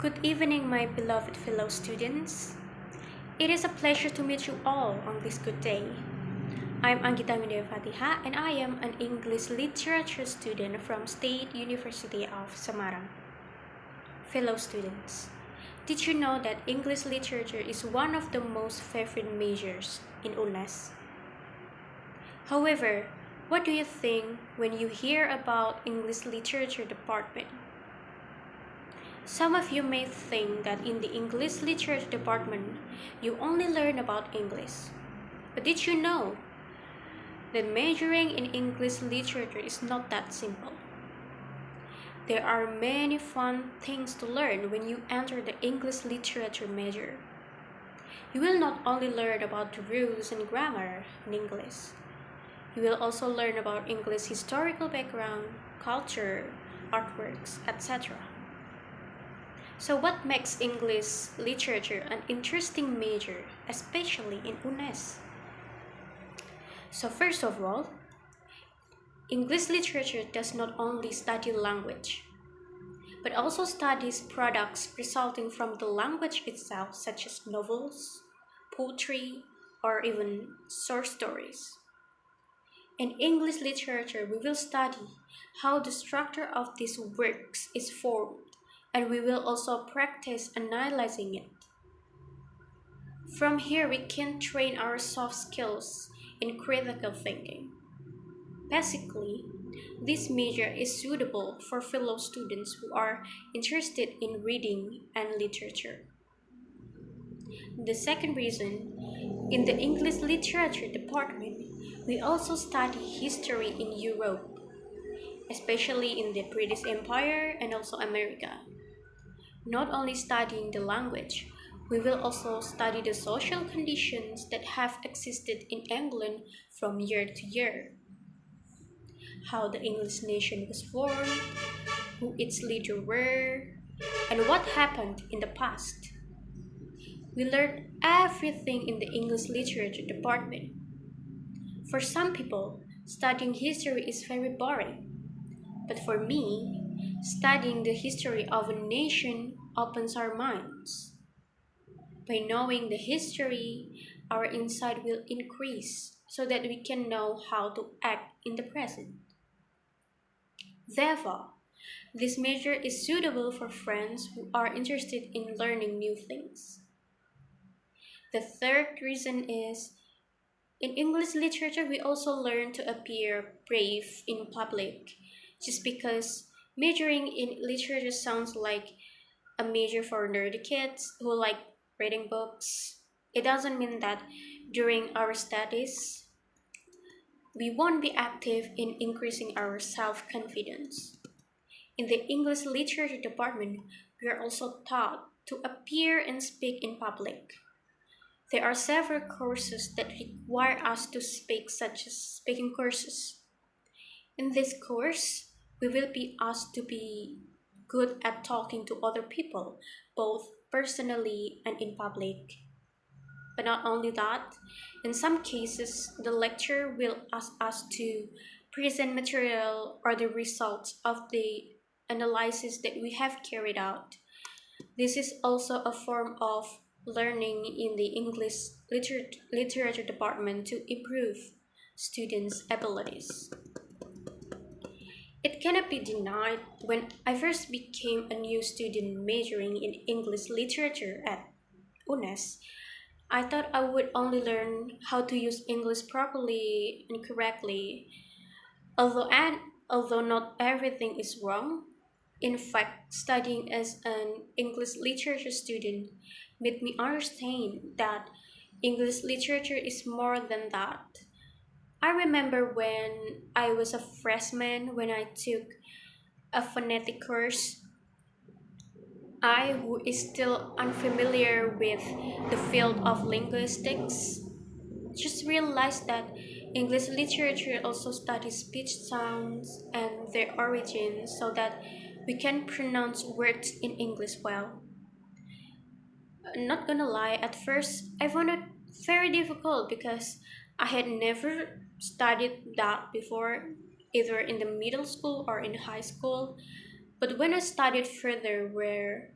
Good evening, my beloved fellow students. It is a pleasure to meet you all on this good day. I'm Anggita Fatiha and I am an English literature student from State University of Semarang. Fellow students, did you know that English literature is one of the most favorite majors in UNES? However, what do you think when you hear about English literature department? Some of you may think that in the English literature department, you only learn about English. But did you know that majoring in English literature is not that simple? There are many fun things to learn when you enter the English literature major. You will not only learn about the rules and grammar in English. You will also learn about English historical background, culture, artworks, etc. So what makes English literature an interesting major, especially in UNES? So first of all, English literature does not only study language, but also studies products resulting from the language itself, such as novels, poetry, or even short stories. In English literature, we will study how the structure of these works is formed, and we will also practice analyzing it. From here, we can train our soft skills in critical thinking. Basically, this major is suitable for fellow students who are interested in reading and literature. The second reason, in the English literature department, we also study history in Europe, especially in the British Empire and also America. Not only studying the language, we will also study the social conditions that have existed in England from year to year, how the English nation was formed, who its leaders were, and what happened in the past. We learn everything in the English literature department. For some people, studying history is very boring, but for me, studying the history of a nation opens our minds. By knowing the history, our insight will increase so that we can know how to act in the present. Therefore, this major is suitable for friends who are interested in learning new things. The third reason is in English literature, we also learn to appear brave in public. Just because majoring in literature sounds like a major for nerdy kids who like reading books, it doesn't mean that during our studies, we won't be active in increasing our self confidence. In the English literature department, we are also taught to appear and speak in public. There are several courses that require us to speak, such as speaking courses. In this course, we will be asked to be good at talking to other people, both personally and in public. But not only that, in some cases, the lecturer will ask us to present material or the results of the analysis that we have carried out. This is also a form of learning in the English literature department to improve students' abilities. It cannot be denied when I first became a new student majoring in English literature at UNES, I thought I would only learn how to use English properly and correctly. Although not everything is wrong, in fact, studying as an English literature student made me understand that English literature is more than that. I remember when I was a freshman when I took a phonetic course. I, who is still unfamiliar with the field of linguistics, just realized that English literature also studies speech sounds and their origins so that we can pronounce words in English well. Not gonna lie, at first I found it very difficult because I had never studied that before, either in the middle school or in high school. But when I studied further, where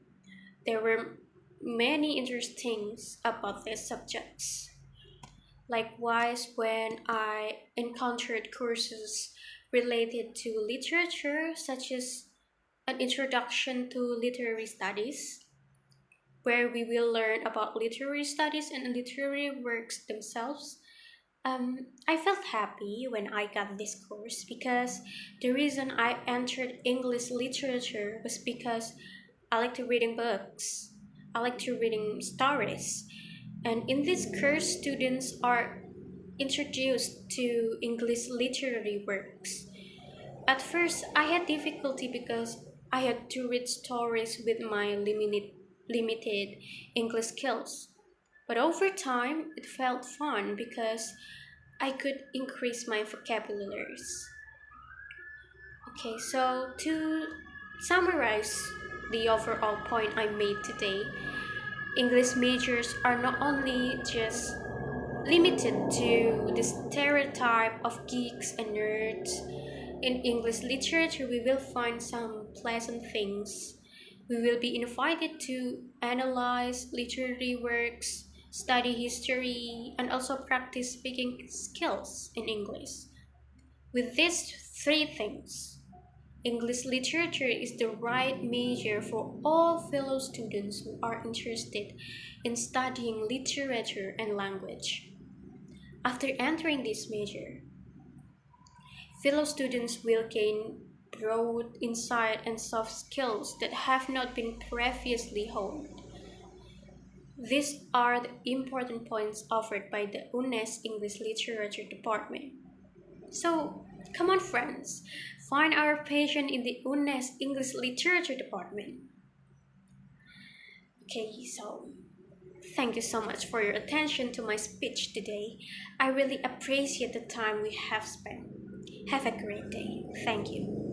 There were many interesting things about these subjects. Likewise, when I encountered courses related to literature, such as an introduction to literary studies, where we will learn about literary studies and literary works themselves. I felt happy when I got this course because the reason I entered English literature was because I like to reading books. I like to reading stories. And in this course, students are introduced to English literary works. At first, I had difficulty because I had to read stories with my limited English skills. But over time, it felt fun because I could increase my vocabularies. Okay, so to summarize the overall point I made today, English majors are not only just limited to the stereotype of geeks and nerds. In English literature, we will find some pleasant things. We will be invited to analyze literary works, study history, and also practice speaking skills in English. With these three things, English literature is the right major for all fellow students who are interested in studying literature and language. After entering this major, fellow students will gain broad insight and soft skills that have not been previously honed. These are the important points offered by the UNES English Literature Department. So, come on, friends, find our passion in the UNES English Literature Department. Okay, so thank you so much for your attention to my speech today. I really appreciate the time we have spent. Have a great day. Thank you.